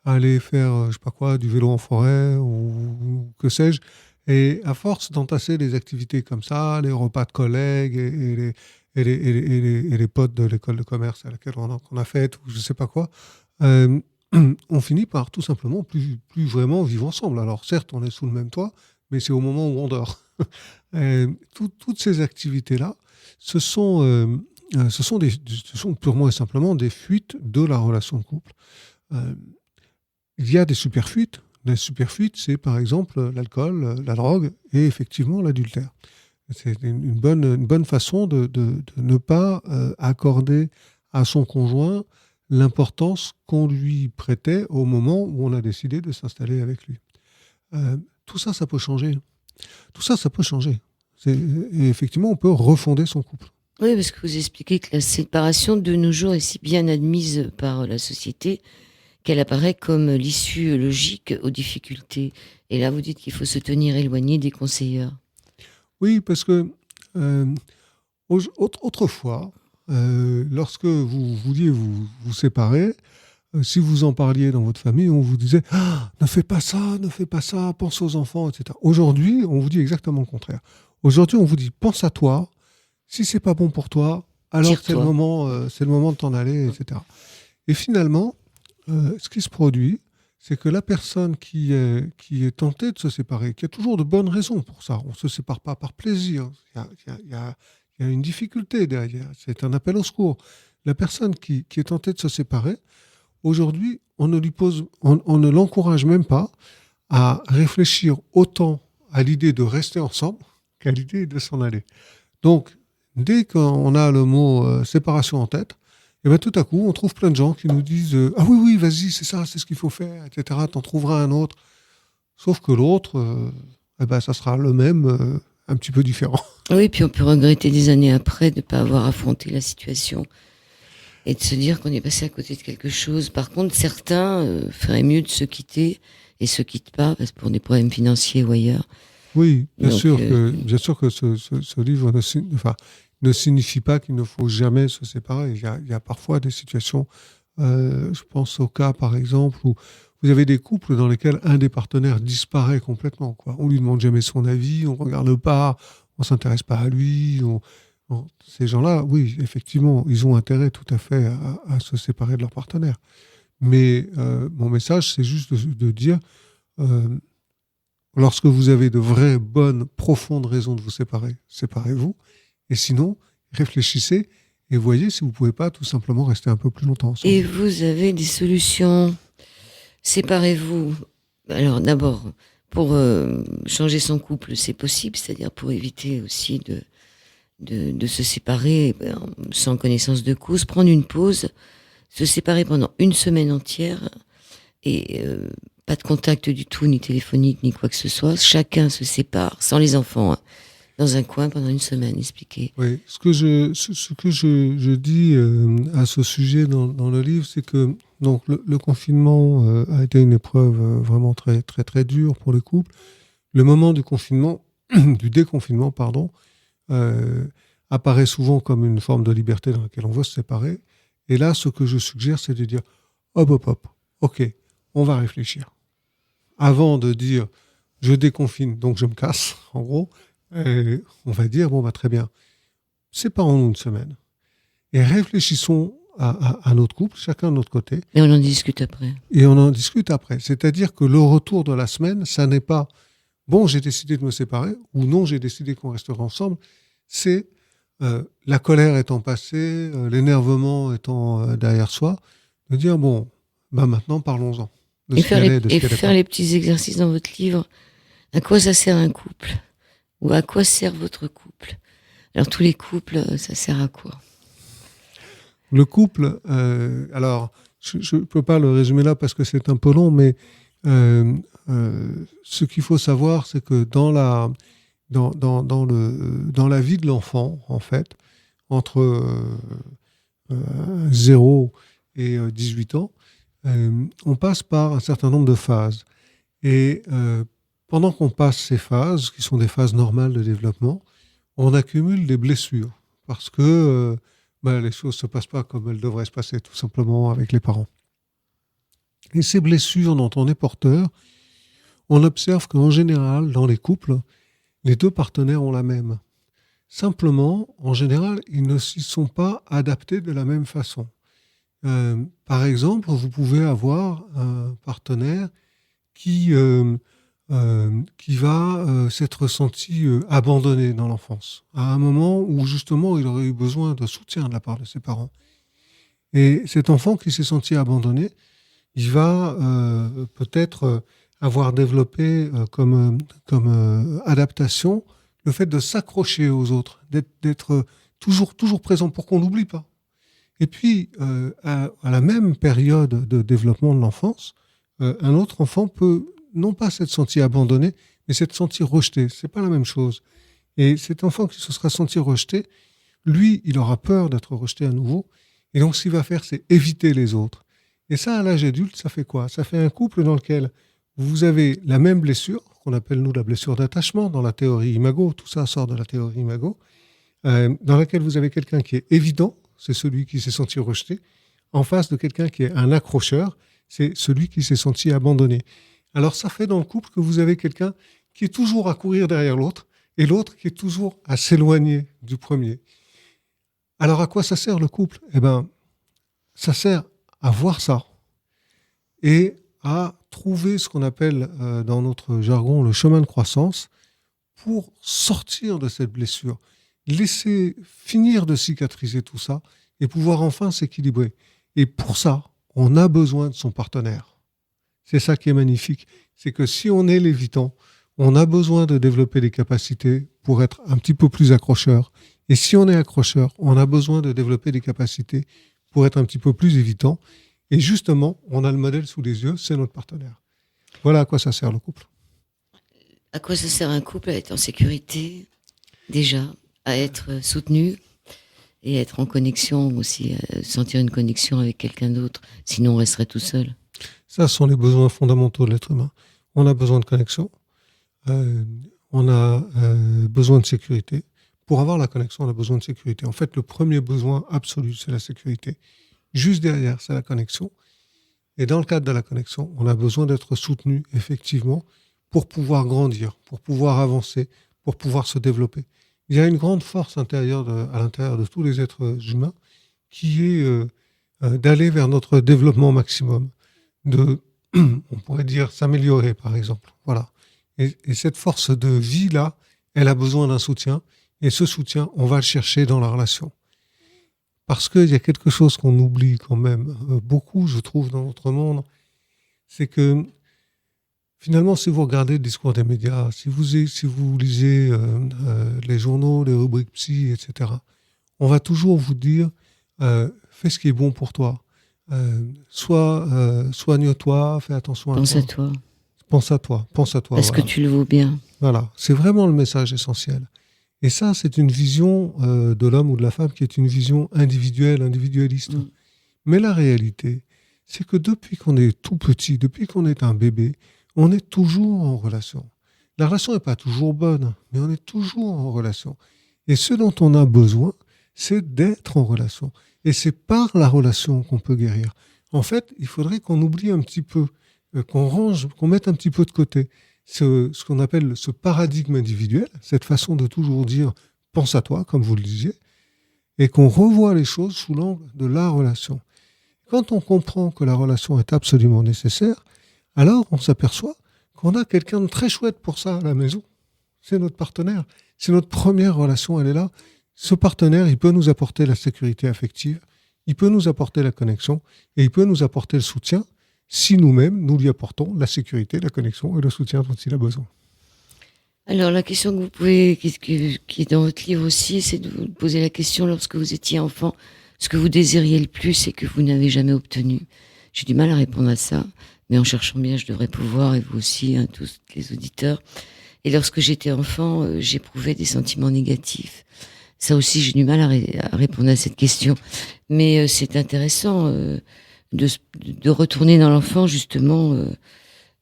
aller faire, je sais pas quoi, du vélo en forêt ou que sais-je. Et à force d'entasser des activités comme ça, les repas de collègues et les potes de l'école de commerce à laquelle on a fait, ou je sais pas quoi, euh, on finit par tout simplement plus vraiment vivre ensemble. Alors certes, on est sous le même toit, mais c'est au moment où on dort. Toutes ces activités-là, ce sont purement et simplement des fuites de la relation de couple. Euh, il y a des superfuites. Les superfuites, c'est par exemple l'alcool, la drogue et effectivement l'adultère. C'est une bonne façon de ne pas accorder à son conjoint l'importance qu'on lui prêtait au moment où on a décidé de s'installer avec lui. Tout ça, ça peut changer. Tout ça, ça peut changer. Et effectivement, on peut refonder son couple. Oui, parce que vous expliquez que la séparation de nos jours est si bien admise par la société qu'elle apparaît comme l'issue logique aux difficultés. Et là, vous dites qu'il faut se tenir éloigné des conseilleurs. Oui, parce que autrefois, lorsque vous vouliez vous séparer, si vous en parliez dans votre famille, on vous disait ah, ne fais pas ça, pense aux enfants, etc. Aujourd'hui, on vous dit exactement le contraire. Aujourd'hui, on vous dit pense à toi. Si c'est pas bon pour toi, alors c'est le moment de t'en aller, etc. Et finalement, ce qui se produit, c'est que la personne qui est tentée de se séparer, qui a toujours de bonnes raisons pour ça, on ne se sépare pas par plaisir, il y a une difficulté derrière, c'est un appel au secours. La personne qui est tentée de se séparer, aujourd'hui, on ne l'encourage même pas à réfléchir autant à l'idée de rester ensemble qu'à l'idée de s'en aller. Donc, dès qu'on a le mot séparation en tête, et bien tout à coup, on trouve plein de gens qui nous disent ah oui, vas-y, c'est ça, c'est ce qu'il faut faire, etc. T'en trouveras un autre. Sauf que l'autre, ça sera le même, un petit peu différent. Oui, puis on peut regretter des années après de ne pas avoir affronté la situation et de se dire qu'on est passé à côté de quelque chose. Par contre, certains feraient mieux de se quitter et se quittent pas parce que pour des problèmes financiers ou ailleurs. Oui, bien sûr que ce livre ne signifie pas qu'il ne faut jamais se séparer. Il y a parfois des situations, je pense au cas par exemple où vous avez des couples dans lesquels un des partenaires disparaît complètement, quoi. On lui demande jamais son avis, on regarde pas, on s'intéresse pas à lui. Ces gens-là, oui, effectivement, ils ont intérêt tout à fait à se séparer de leur partenaire. Mais mon message, c'est juste de dire, lorsque vous avez de vraies, bonnes, profondes raisons de vous séparer, séparez-vous. Et sinon, réfléchissez et voyez si vous ne pouvez pas tout simplement rester un peu plus longtemps ensemble. Et vous avez des solutions. Séparez-vous. Alors d'abord, pour changer son couple, c'est possible, c'est-à-dire pour éviter aussi de se séparer sans connaissance de cause, prendre une pause, se séparer pendant une semaine entière et pas de contact du tout, ni téléphonique, ni quoi que ce soit. Chacun se sépare, sans les enfants, hein, dans un coin pendant une semaine. Expliquez. Oui, ce que je dis à ce sujet dans le livre, c'est que donc le confinement a été une épreuve vraiment très très très dure pour les couples. Le moment du confinement, du déconfinement, pardon, apparaît souvent comme une forme de liberté dans laquelle on veut se séparer. Et là, ce que je suggère, c'est de dire hop, ok, on va réfléchir. Avant de dire je déconfine, donc je me casse, en gros, on va dire bon, très bien, séparons-nous une semaine et réfléchissons à notre couple, chacun de notre côté. Et on en discute après. Et on en discute après. C'est-à-dire que le retour de la semaine, ça n'est pas bon, j'ai décidé de me séparer ou non, j'ai décidé qu'on restera ensemble. C'est la colère étant passée, l'énervement étant derrière soi, de dire bon, maintenant parlons-en. Et faire les petits exercices dans votre livre. À quoi ça sert un couple ? Ou à quoi sert votre couple ? Alors tous les couples, ça sert à quoi ? Le couple, alors je ne peux pas le résumer là parce que c'est un peu long, mais ce qu'il faut savoir, c'est que dans la vie de l'enfant, en fait, entre 0 et 18 ans, on passe par un certain nombre de phases. Et pendant qu'on passe ces phases, qui sont des phases normales de développement, on accumule des blessures parce que les choses ne se passent pas comme elles devraient se passer, tout simplement avec les parents. Et ces blessures dont on est porteur, on observe qu'en général, dans les couples, les deux partenaires ont la même. Simplement, en général, ils ne s'y sont pas adaptés de la même façon. Par exemple, vous pouvez avoir un partenaire qui va s'être senti abandonné dans l'enfance, à un moment où justement il aurait eu besoin de soutien de la part de ses parents. Et cet enfant qui s'est senti abandonné, il va peut-être avoir développé comme adaptation le fait de s'accrocher aux autres, d'être toujours présent pour qu'on l'oublie pas. Et puis, à la même période de développement de l'enfance, un autre enfant peut non pas s'être senti abandonné, mais s'être senti rejeté. C'est pas la même chose. Et cet enfant qui se sera senti rejeté, lui, il aura peur d'être rejeté à nouveau. Et donc, ce qu'il va faire, c'est éviter les autres. Et ça, à l'âge adulte, ça fait quoi ? Ça fait un couple dans lequel vous avez la même blessure, qu'on appelle, nous, la blessure d'attachement, dans la théorie Imago. Tout ça sort de la théorie Imago. Dans laquelle vous avez quelqu'un qui est évident, c'est celui qui s'est senti rejeté, en face de quelqu'un qui est un accrocheur, c'est celui qui s'est senti abandonné. Alors ça fait dans le couple que vous avez quelqu'un qui est toujours à courir derrière l'autre et l'autre qui est toujours à s'éloigner du premier. Alors à quoi ça sert le couple ? Eh bien, ça sert à voir ça et à trouver ce qu'on appelle dans notre jargon le chemin de croissance pour sortir de cette blessure, laisser finir de cicatriser tout ça et pouvoir enfin s'équilibrer. Et pour ça, on a besoin de son partenaire. C'est ça qui est magnifique. C'est que si on est lévitant, on a besoin de développer des capacités pour être un petit peu plus accrocheur. Et si on est accrocheur, on a besoin de développer des capacités pour être un petit peu plus évitant. Et justement, on a le modèle sous les yeux, c'est notre partenaire. Voilà à quoi ça sert le couple. À quoi ça sert un couple ? À être en sécurité, déjà, à être soutenu et être en connexion aussi, sentir une connexion avec quelqu'un d'autre. Sinon, on resterait tout seul. Ça, ce sont les besoins fondamentaux de l'être humain. On a besoin de connexion, on a besoin de sécurité. Pour avoir la connexion, on a besoin de sécurité. En fait, le premier besoin absolu, c'est la sécurité. Juste derrière, c'est la connexion. Et dans le cadre de la connexion, on a besoin d'être soutenu, effectivement, pour pouvoir grandir, pour pouvoir avancer, pour pouvoir se développer. Il y a une grande force intérieure à l'intérieur de tous les êtres humains qui est d'aller vers notre développement maximum, de, on pourrait dire, s'améliorer, par exemple. Voilà. Et cette force de vie-là, elle a besoin d'un soutien. Et ce soutien, on va le chercher dans la relation. Parce qu'il y a quelque chose qu'on oublie quand même beaucoup, je trouve, dans notre monde, c'est que finalement, si vous regardez le discours des médias, si vous lisez les journaux, les rubriques psy, etc., on va toujours vous dire fais ce qui est bon pour toi. Soigne-toi, fais attention à Pense toi. à toi. Pense à toi. Pense à toi. Parce Voilà. que tu le vaux bien. Voilà. C'est vraiment le message essentiel. Et ça, c'est une vision de l'homme ou de la femme qui est une vision individuelle, individualiste. Mm. Mais la réalité, c'est que depuis qu'on est tout petit, depuis qu'on est un bébé, on est toujours en relation. La relation n'est pas toujours bonne, mais on est toujours en relation. Et ce dont on a besoin, c'est d'être en relation. Et c'est par la relation qu'on peut guérir. En fait, il faudrait qu'on oublie un petit peu, qu'on mette un petit peu de côté ce qu'on appelle ce paradigme individuel, cette façon de toujours dire « pense à toi », comme vous le disiez, et qu'on revoie les choses sous l'angle de la relation. Quand on comprend que la relation est absolument nécessaire, alors on s'aperçoit qu'on a quelqu'un de très chouette pour ça à la maison. C'est notre partenaire. C'est notre première relation, elle est là. Ce partenaire, il peut nous apporter la sécurité affective, il peut nous apporter la connexion et il peut nous apporter le soutien si nous-mêmes, nous lui apportons la sécurité, la connexion et le soutien dont il a besoin. Alors, la question que vous pouvez, qui est dans votre livre aussi, c'est de vous poser la question lorsque vous étiez enfant, ce que vous désiriez le plus et que vous n'avez jamais obtenu. J'ai du mal à répondre à ça, mais en cherchant bien, je devrais pouvoir, et vous aussi, hein, tous les auditeurs. Et lorsque j'étais enfant, j'éprouvais des sentiments négatifs. Ça aussi, j'ai du mal à répondre à cette question. Mais c'est intéressant de retourner dans l'enfant, justement,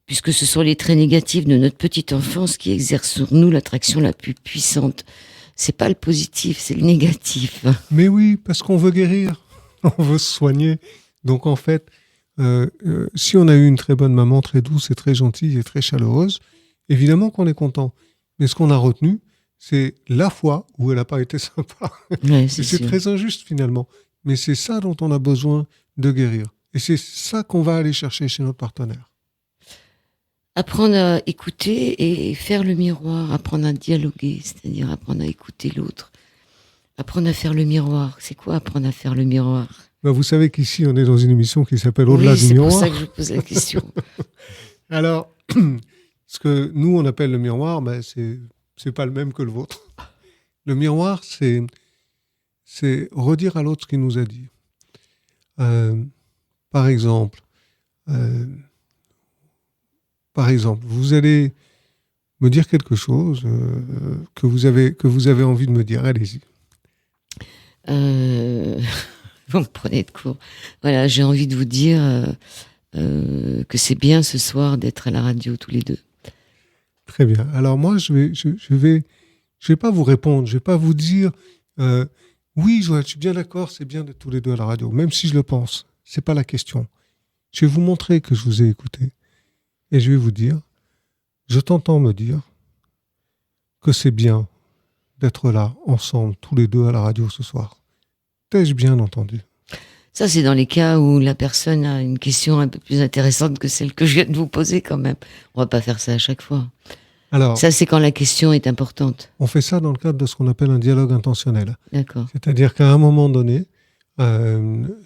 puisque ce sont les traits négatifs de notre petite enfance qui exercent sur nous l'attraction la plus puissante. C'est pas le positif, c'est le négatif. Mais oui, parce qu'on veut guérir, on veut se soigner. Donc en fait, si on a eu une très bonne maman, très douce et très gentille et très chaleureuse, évidemment qu'on est content. Mais ce qu'on a retenu, c'est la fois où elle n'a pas été sympa. Ouais, c'est très injuste finalement. Mais c'est ça dont on a besoin de guérir. Et c'est ça qu'on va aller chercher chez notre partenaire. Apprendre à écouter et faire le miroir, apprendre à dialoguer, c'est-à-dire apprendre à écouter l'autre. Apprendre à faire le miroir. C'est quoi apprendre à faire le miroir ? Ben, vous savez qu'ici, on est dans une émission qui s'appelle Au-delà du miroir. C'est pour ça que je vous pose la question. Alors, ce que nous, on appelle le miroir, ben, c'est pas le même que le vôtre. Le miroir, c'est redire à l'autre ce qu'il nous a dit. Par exemple, vous allez me dire quelque chose que vous avez envie de me dire. Allez-y. Vous me prenez de court. Voilà, j'ai envie de vous dire que c'est bien ce soir d'être à la radio tous les deux. Très bien. Alors moi, je vais pas vous répondre. Je vais pas vous dire oui, Joël, je suis bien d'accord, c'est bien d'être tous les deux à la radio, même si je le pense. C'est pas la question. Je vais vous montrer que je vous ai écouté. Et je vais vous dire, je t'entends me dire que c'est bien d'être là, ensemble, tous les deux à la radio ce soir. T'ai-je bien entendu ? Ça, c'est dans les cas où la personne a une question un peu plus intéressante que celle que je viens de vous poser quand même. On va pas faire ça à chaque fois. Alors, ça, c'est quand la question est importante. On fait ça dans le cadre de ce qu'on appelle un dialogue intentionnel. D'accord. C'est-à-dire qu'à un moment donné,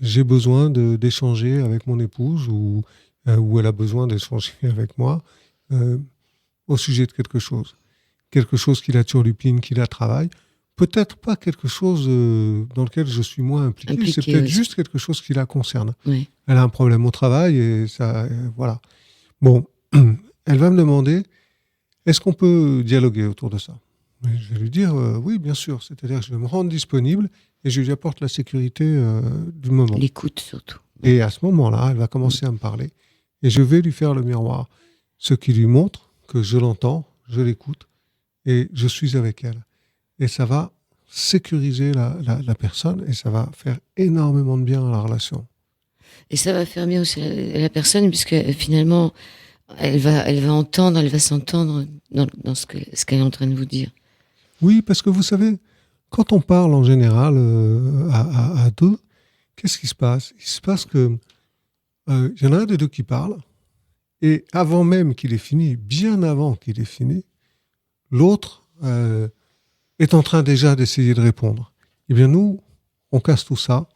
j'ai besoin d'échanger avec mon épouse ou elle a besoin d'échanger avec moi au sujet de quelque chose. Quelque chose qui la turlupine, qui la travaille. Peut-être pas quelque chose dans lequel je suis moins impliqué. C'est peut-être juste quelque chose qui la concerne. Oui. Elle a un problème au travail et ça, voilà. Bon, elle va me demander, est-ce qu'on peut dialoguer autour de ça ? Je vais lui dire, oui, bien sûr. C'est-à-dire que je vais me rendre disponible et je lui apporte la sécurité du moment. L'écoute surtout. Et à ce moment-là, elle va commencer à me parler et je vais lui faire le miroir. Ce qui lui montre que je l'entends, je l'écoute et je suis avec elle. Et ça va sécuriser la personne et ça va faire énormément de bien à la relation. Et ça va faire bien aussi la personne, puisque finalement, elle va s'entendre dans ce qu'elle est en train de vous dire. Oui, parce que vous savez, quand on parle en général à deux, qu'est-ce qui se passe? Il se passe que y en a un des deux qui parle, et avant même qu'il ait fini, bien avant qu'il ait fini, l'autre est en train déjà d'essayer de répondre. Eh bien, nous, on casse tout ça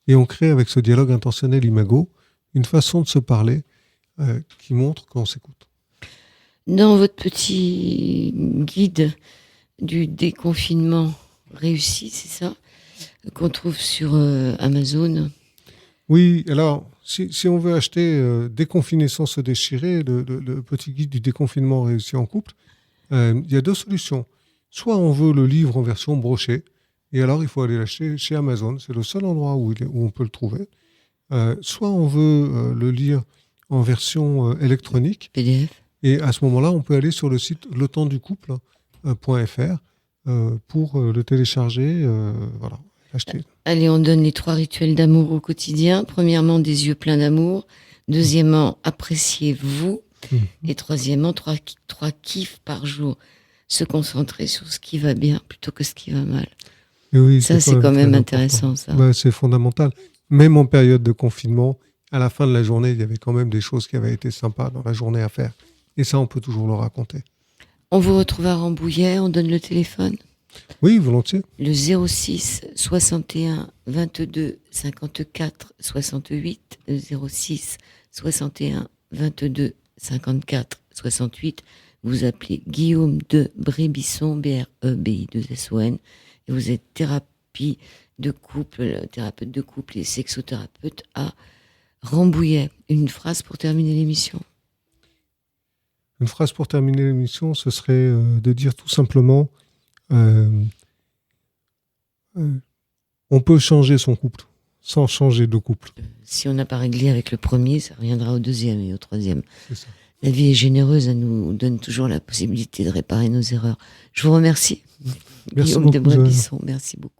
et on crée avec ce dialogue intentionnel imago une façon de se parler qui montre qu'on s'écoute. Dans votre petit guide du déconfinement réussi, c'est ça, qu'on trouve sur Amazon. Oui, alors, si on veut acheter Déconfiner sans se déchirer, le petit guide du déconfinement réussi en couple, il y a deux solutions. Soit on veut le livre en version brochée, et alors il faut aller l'acheter chez Amazon, c'est le seul endroit où on peut le trouver. Soit on veut le lire en version électronique, PDF. et à ce moment-là, on peut aller sur le site letempsducouple.fr pour le télécharger, voilà, l'acheter. Allez, on donne les 3 rituels d'amour au quotidien. Premièrement, des yeux pleins d'amour. Deuxièmement, appréciez-vous. Et troisièmement, 3 kiffs par jour. Se concentrer sur ce qui va bien plutôt que ce qui va mal. Et oui, ça, c'est quand même intéressant, ça. Ouais, c'est fondamental. Même en période de confinement, à la fin de la journée, il y avait quand même des choses qui avaient été sympas dans la journée à faire. Et ça, on peut toujours le raconter. On vous retrouve à Rambouillet, on donne le téléphone. Oui, volontiers. Le 06 61 22 54 68. Le 06 61 22 54 68. Vous appelez Guillaume de Brébisson, BREBI2SON, et vous êtes thérapeute de couple et sexothérapeute à Rambouillet. Une phrase pour terminer l'émission. Une phrase pour terminer l'émission, ce serait de dire tout simplement on peut changer son couple sans changer de couple. Si on n'a pas réglé avec le premier, ça reviendra au deuxième et au troisième. C'est ça. La vie est généreuse, elle nous donne toujours la possibilité de réparer nos erreurs. Je vous remercie. Merci Guillaume beaucoup, de Brébisson, merci beaucoup.